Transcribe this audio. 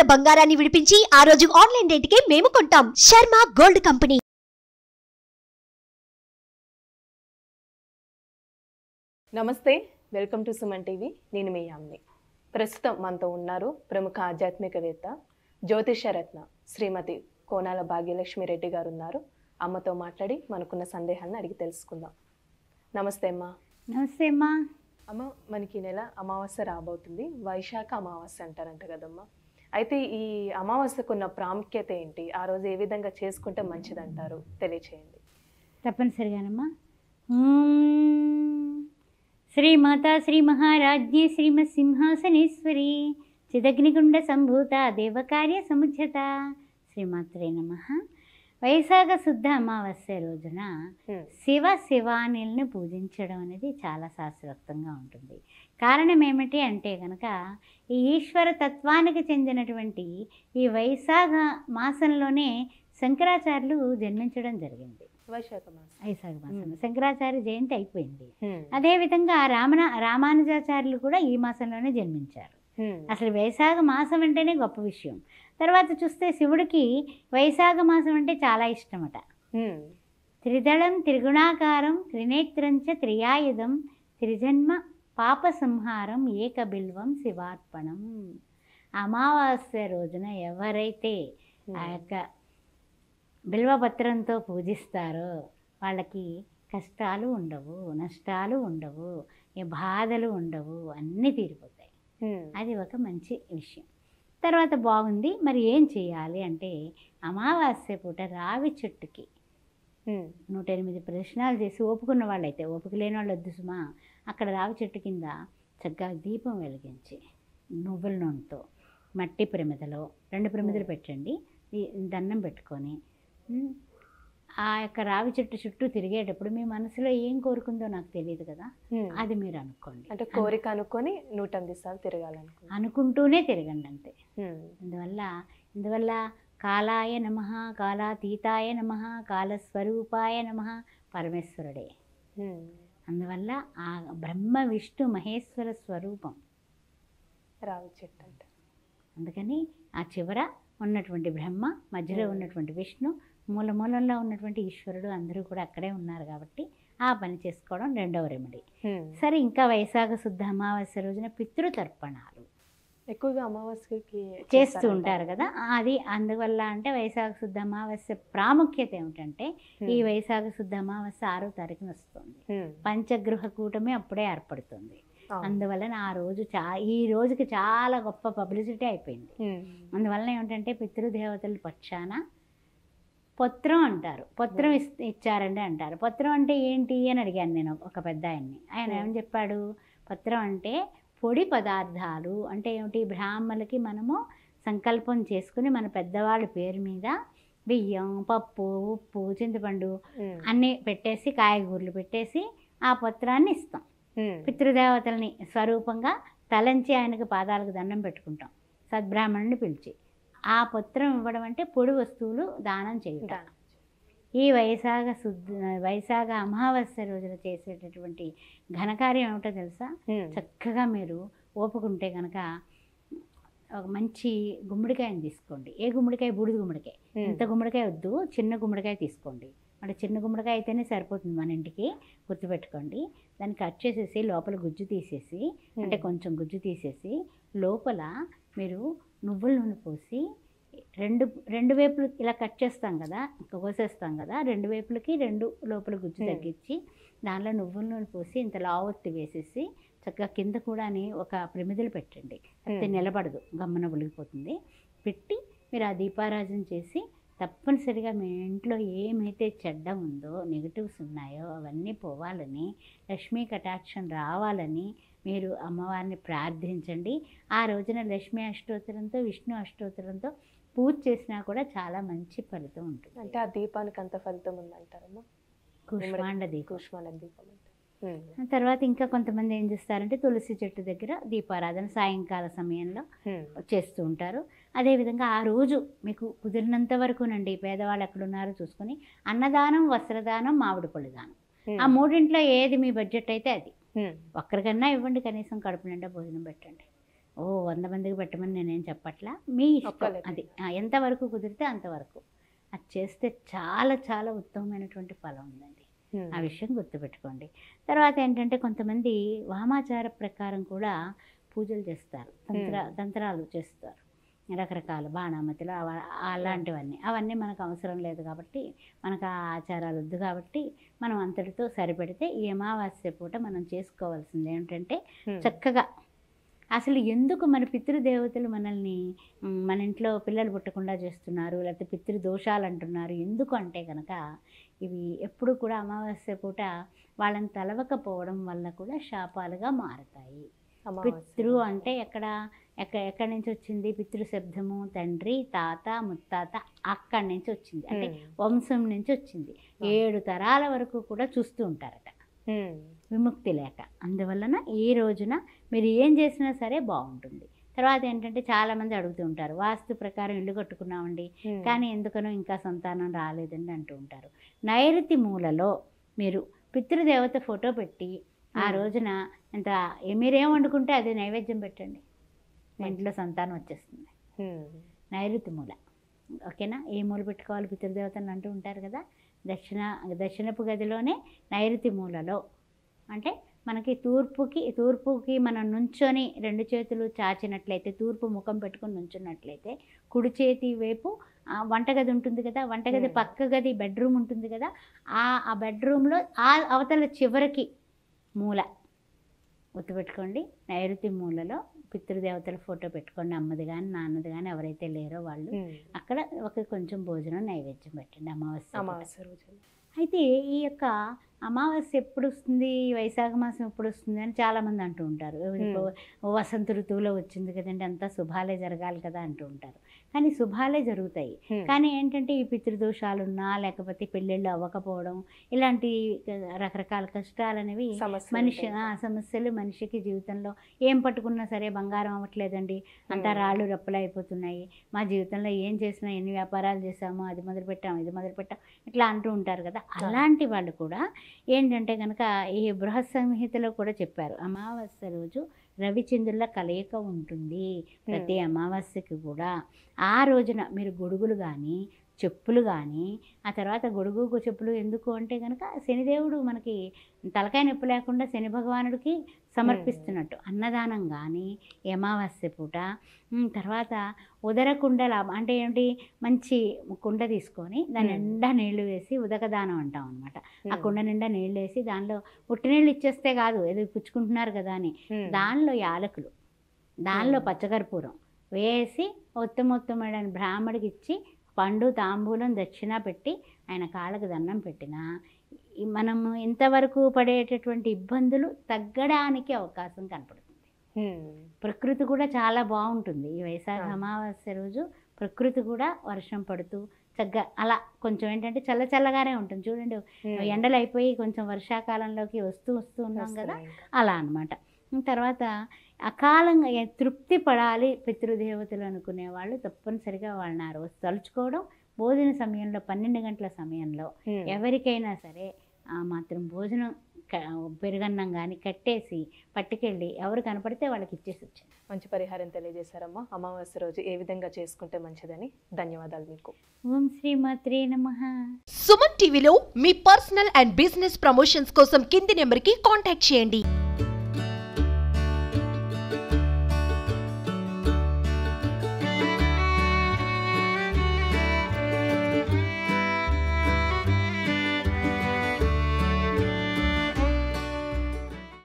ఉన్న బంగారాన్ని విడిపించి ఆ రోజు ఆన్లైన్ రేటుకే మేము కొంటాం. Sharma gold company. నమస్తే, వెల్కమ్ టు సుమన్ టీవీ. నేను మీ యామ్ని. ప్రస్తుతం మనతో ఉన్నారు ప్రముఖ ఆధ్యాత్మికవేత్త జ్యోతిషరత్న శ్రీమతి కోనాల భాగ్యలక్ష్మి రెడ్డి గారు ఉన్నారు. అమ్మతో మాట్లాడి మనకున్న సందేహాలను అడిగి తెలుసుకుందాం. నమస్తే అమ్మా. నమస్తే అమ్మా. అమ్మ, మనకి ఈ నెల అమావాస్య రాబోతుంది. వైశాఖ అమావాస్య అంటారంట కదమ్మా. అయితే ఈ అమావాస్యకు ఉన్న ప్రాముఖ్యత ఏంటి? ఆ రోజు ఏ విధంగా చేసుకుంటే మంచిదంటారు? తెలియచేయండి. తప్పనిసరిగానమ్మా. శ్రీమాతా శ్రీ మహారాజ్ఞి శ్రీమత్ సింహాసనేశ్వరి చిదగ్నికుండ సంభూత దేవకార్య సముజ్జత శ్రీమాత్రే నమః. వైశాఖ శుద్ధ అమావాస్య రోజున శివానిల్ని పూజించడం అనేది చాలా శాస్త్రోక్తంగా ఉంటుంది. కారణం ఏమిటి అంటే కనుక ఈ ఈశ్వర తత్వానికి చెందినటువంటి ఈ వైశాఖ మాసంలోనే శంకరాచార్యులు జన్మించడం జరిగింది. వైశాఖ మాసం శంకరాచార్య జయంతి అయిపోయింది. అదేవిధంగా రామానుజాచార్యులు కూడా ఈ మాసంలోనే జన్మించారు. అసలు వైశాఖ మాసం అంటేనే గొప్ప విషయం. తర్వాత చూస్తే శివుడికి వైశాఖ మాసం అంటే చాలా ఇష్టమట. త్రిదళం త్రిగుణాకారం త్రినేత్రంచ త్రియాయుధం త్రిజన్మ పాప సంహారం ఏకబిల్వం శివార్పణం. అమావాస్య రోజున ఎవరైతే ఆ యొక్క బిల్వపత్రంతో పూజిస్తారో వాళ్ళకి కష్టాలు ఉండవు, నష్టాలు ఉండవు, ఏ బాధలు ఉండవు, అన్నీ తీరిపోతాయి. అది ఒక మంచి విషయం. తర్వాత బాగుంది, మరి ఏం చేయాలి అంటే అమావాస్య పూట రావి చెట్టుకి 108 ప్రదక్షిణాలు చేసి ఓపుకున్న వాళ్ళైతే, ఓపిక లేని వాళ్ళు వద్దు సుమా, అక్కడ రావి చెట్టు కింద చక్కగా దీపం వెలిగించి నువ్వుల నూనెతో మట్టి ప్రమిదలో 2 ప్రమిదలు పెట్టండి, దండం పెట్టుకొని ఆ యొక్క రావి చెట్టు చుట్టూ తిరిగేటప్పుడు మీ మనసులో ఏం కోరుకుందో నాకు తెలియదు కదా, అది మీరు అనుకోండి. అంటే కోరిక అనుకొని 108 సార్లు అనుకుంటూనే తిరగండి అంతే. ఇందువల్ల కాలాయ నమః, కాలాతీతాయ నమః, కాలస్వరూపాయ నమః పరమేశ్వరుడే. అందువల్ల ఆ బ్రహ్మ విష్ణు మహేశ్వర స్వరూపం రావి చెట్టు అంట. అందుకని ఆ చివర ఉన్నటువంటి బ్రహ్మ, మధ్యలో ఉన్నటువంటి విష్ణు, మూలంలో ఉన్నటువంటి ఈశ్వరుడు అందరూ కూడా అక్కడే ఉన్నారు కాబట్టి ఆ పని చేసుకోవడం రెండవ రెమెడీ. సరే, ఇంకా వైశాఖ శుద్ధ అమావాస్య రోజున పితృతర్పణాలు ఎక్కువగా అమావాస్యకి చేస్తూ ఉంటారు కదా. అది అందువల్ల అంటే వైశాఖ శుద్ధ అమావాస్య ప్రాముఖ్యత ఏమిటంటే ఈ వైశాఖ శుద్ధ అమావాస్య 6వ తారీఖున వస్తుంది. పంచగృహ కూటమి అప్పుడే ఏర్పడుతుంది. అందువలన ఆ రోజు ఈ రోజుకి చాలా గొప్ప పబ్లిసిటీ అయిపోయింది. అందువలన ఏమిటంటే పితృదేవతల పక్షాన పత్రం అంటారు, పత్రం ఇచ్చారండి అంటారు. పత్రం అంటే ఏంటి అని అడిగాను నేను ఒక పెద్ద ఆయన్ని. ఆయన ఏమని చెప్పాడు, పత్రం అంటే పొడి పదార్థాలు అంటే ఏమిటి, బ్రాహ్మణులకి మనము సంకల్పం చేసుకుని మన పెద్దవాళ్ళ పేరు మీద బియ్యం, పప్పు, ఉప్పు, చింతపండు అన్నీ పెట్టేసి, కాయగూరలు పెట్టేసి ఆ పత్రాన్ని ఇస్తాం. పితృదేవతల్ని స్వరూపంగా తలంచి ఆయనకు పాదాలకు దండం పెట్టుకుంటాం, సద్బ్రాహ్మణుని పిలిచి. ఆ పత్రం ఇవ్వడం అంటే పొడి వస్తువులు దానం చేయటం. ఈ వైశాఖ అమావాస్య రోజున చేసేటటువంటి ఘనకార్యం ఏమిటో తెలుసా? చక్కగా మీరు ఓపుకుంటే కనుక ఒక మంచి గుమ్మడికాయని తీసుకోండి. ఏ గుమ్మడికాయ? బూడిద గుమ్మడికాయ. ఇంత గుమ్మడికాయ వద్దు, చిన్న గుమ్మడికాయ తీసుకోండి. అంటే చిన్న గుమ్మడికాయ అయితేనే సరిపోతుంది మన ఇంటికి, గుర్తుపెట్టుకోండి. దాన్ని కట్ చేసేసి లోపల గుజ్జు తీసేసి, అంటే కొంచెం గుజ్జు తీసేసి లోపల మీరు నువ్వుల నూనె పోసి రెండు వైపులు ఇలా కట్ చేస్తాం కదా, కోసేస్తాం కదా, 2 వైపులకి 2 లోపల గుజ్జు తగ్గించి దానిలో నువ్వుల నూనె పోసి ఇంత లావొత్తి వేసేసి చక్కగా కింద కూడా ఒక ప్రమిదలు పెట్టండి. అది నిలబడదు, గమ్మన ఒలిగిపోతుంది. పెట్టి మీరు ఆ దీపారాజన చేసి తప్పనిసరిగా మీ ఇంట్లో ఏమైతే చెడ్డ ఉందో, నెగిటివ్స్ ఉన్నాయో అవన్నీ పోవాలని, లక్ష్మీ కటాక్షం రావాలని మీరు అమ్మవారిని ప్రార్థించండి. ఆ రోజున లక్ష్మీ అష్టోత్తరంతో, విష్ణు అష్టోత్తరంతో పూజ చేసినా కూడా చాలా మంచి ఫలితం ఉంటుంది. అంటే ఆ దీపానికి అంత ఫలితం ఉందంటారమ్మా? కూష్మాండ దీపం. దీపం తర్వాత ఇంకా కొంతమంది ఏం చేస్తారంటే తులసి చెట్టు దగ్గర దీపారాధన సాయంకాల సమయంలో చేస్తూ ఉంటారు. అదేవిధంగా ఆ రోజు మీకు కుదిరినంత వరకునండి, పేదవాళ్ళు ఎక్కడున్నారో చూసుకొని అన్నదానం, వస్త్రదానం, మామిడి పళ్ళు దానం, ఆ మూడింట్లో ఏది మీ బడ్జెట్ అయితే అది ఒక్కరికన్నా ఇవ్వండి, కనీసం కడుపు నిండా భోజనం పెట్టండి. 100 మందికి పెట్టమని నేనేం చెప్పట్లా, మీ ఇష్టం. ఒక్కళ్ళకి. అది ఎంతవరకు కుదిరితే అంతవరకు అది చేస్తే చాలా చాలా ఉత్తమమైనటువంటి ఫలం ఉందండి. ఆ విషయం గుర్తుపెట్టుకోండి. తర్వాత ఏంటంటే కొంతమంది వామాచార ప్రకారం కూడా పూజలు చేస్తారు, తంత్రాలు చేస్తారు, రకరకాల బాణామతులు అలాంటివన్నీ. అవన్నీ మనకు అవసరం లేదు కాబట్టి, మనకు ఆ ఆచారాలు వద్దు కాబట్టి మనం అంతటితో సరిపెడితే ఈ అమావాస్య పూట మనం చేసుకోవాల్సింది ఏంటంటే చక్కగా అసలు ఎందుకు మన పితృదేవతలు మనల్ని మన ఇంట్లో పిల్లలు పుట్టకుండా చేస్తున్నారు, లేకపోతే పితృదోషాలు అంటున్నారు ఎందుకు అంటే కనుక ఇవి ఎప్పుడు కూడా అమావాస్య పూట వాళ్ళని తలవకపోవడం వల్ల కూడా శాపాలుగా మారుతాయి. పితృ అంటే ఎక్కడి నుంచి వచ్చింది? పితృశబ్దము తండ్రి, తాత, ముత్తాత, అక్కడి నుంచి వచ్చింది, అంటే వంశం నుంచి వచ్చింది. 7 తరాల వరకు కూడా చూస్తూ ఉంటారట విముక్తి లేక. అందువలన ఈ రోజున మీరు ఏం చేసినా సరే బాగుంటుంది. తర్వాత ఏంటంటే చాలామంది అడుగుతూ ఉంటారు, వాస్తు ప్రకారం ఇల్లు కట్టుకున్నామండి కానీ ఎందుకనో ఇంకా సంతానం రాలేదండి అంటూ ఉంటారు. నైరుతి మూలలో మీరు పితృదేవత ఫోటో పెట్టి ఆ రోజున మీరేం వండుకుంటే అది నైవేద్యం పెట్టండి, మీ ఇంట్లో సంతానం వచ్చేస్తుంది. నైరుతి మూల, ఓకేనా? ఏ మూల పెట్టుకోవాలి పితృదేవతలు అంటూ ఉంటారు కదా. దక్షిణపు గదిలోనే నైరుతి మూలలో, అంటే మనకి తూర్పుకి మనం నుంచొని 2 చేతులు చాచినట్లయితే, తూర్పు ముఖం పెట్టుకొని నుంచున్నట్లయితే, కుడి చేతి వైపు వంటగది ఉంటుంది కదా, వంటగది పక్క గది బెడ్రూమ్ ఉంటుంది కదా, ఆ బెడ్రూమ్లో ఆ అవతల చివరికి మూల గుర్తుపెట్టుకోండి. నైరుతి మూలలో పితృదేవతల ఫోటో పెట్టుకోండి, అమ్మది కానీ నాన్నది కానీ ఎవరైతే లేరో వాళ్ళు. అక్కడ కొంచెం భోజనం నైవేద్యం పెట్టండి అమావాస్య రోజు. అయితే ఈ యొక్క అమావాస్య ఎప్పుడు వస్తుంది, వైశాఖ మాసం ఎప్పుడు వస్తుంది అని చాలామంది అంటూ ఉంటారు. వసంత ఋతువులో వచ్చింది కదండి, అంతా శుభాలే జరగాలి కదా అంటూ ఉంటారు. కానీ శుభాలే జరుగుతాయి, కానీ ఏంటంటే ఈ పితృదోషాలున్నా లేకపోతే పెళ్ళిళ్ళు అవ్వకపోవడం ఇలాంటి రకరకాల కష్టాలు అనేవి సమస్యలు మనిషికి జీవితంలో ఏం పట్టుకున్నా సరే బంగారం అవ్వట్లేదండి, అంతా రాళ్ళు రప్పలు అయిపోతున్నాయి, మా జీవితంలో ఏం చేసినా ఎన్ని వ్యాపారాలు చేసామో అది మొదలుపెట్టాం ఇది మొదలుపెట్టాం ఇట్లా అంటూ ఉంటారు కదా. అలాంటి వాళ్ళు కూడా ఏంటంటే కనుక ఈ బృహత్ సంహితలో కూడా చెప్పారు, అమావాస్య రోజు రవిచంద్రుల కలయిక ఉంటుంది ప్రతి అమావాస్యకి కూడా. ఆ రోజున మీరు గొడుగులు కానీ చెప్పులు కానీ, ఆ తర్వాత గొడుగు చెప్పులు ఎందుకు అంటే కనుక శనిదేవుడు మనకి తలకాయ నొప్పి లేకుండా శని భగవానుడికి సమర్పిస్తున్నట్టు అన్నదానం కానీ అమావాస్య పూట. తర్వాత ఉదర కుండల అంటే ఏంటి, మంచి కుండ తీసుకొని దాని నిండా నీళ్లు వేసి ఉదకదానం అంటాం అనమాట. ఆ కుండ నిండా నీళ్ళు వేసి దానిలో ఉట్టినీళ్ళు ఇచ్చేస్తే కాదు, ఏదో పుచ్చుకుంటున్నారు కదా అని, దానిలో యాలకులు, దానిలో పచ్చకర్పూరం వేసి ఉత్తమోత్తమైన బ్రాహ్మడికి ఇచ్చి పండు తాంబూలం దక్షిణ పెట్టి ఆయన కాళ్ళకు దండం పెట్టినా మనము ఇంతవరకు పడేటటువంటి ఇబ్బందులు తగ్గడానికి అవకాశం కనపడుతుంది. ప్రకృతి కూడా చాలా బాగుంటుంది ఈ వైశాఖ అమావాస్య రోజు. ప్రకృతి కూడా వర్షం పడుతూ చక్కగా అలా కొంచెం ఏంటంటే చల్లగానే ఉంటుంది. చూడండి, ఎండలు అయిపోయి కొంచెం వర్షాకాలంలోకి వస్తూ ఉన్నాం కదా, అలా అన్నమాట. తర్వాత అకాలంగా తృప్తి పడాలి పితృదేవతలు అనుకునే వాళ్ళు తప్పనిసరిగా వాళ్ళని ఆ రోజు తలుచుకోవడం. భోజన సమయంలో 12 గంటల సమయంలో ఎవరికైనా సరే మాత్రం భోజనం పెరుగన్నం కానీ కట్టేసి పట్టుకెళ్ళి ఎవరు కనపడితే వాళ్ళకి ఇచ్చేసి వచ్చాను. మంచి పరిహారం తెలియజేశారమ్మా. అమావాస్య రోజు ఏ విధంగా చేసుకుంటే మంచిదని. ధన్యవాదాలు మీకు. ఓం శ్రీమాత్రే నమః. సుమన్ టీవీలో మీ పర్సనల్ అండ్ బిజినెస్ ప్రమోషన్స్ కోసం కింది నెంబర్కి కాంటాక్ట్ చేయండి.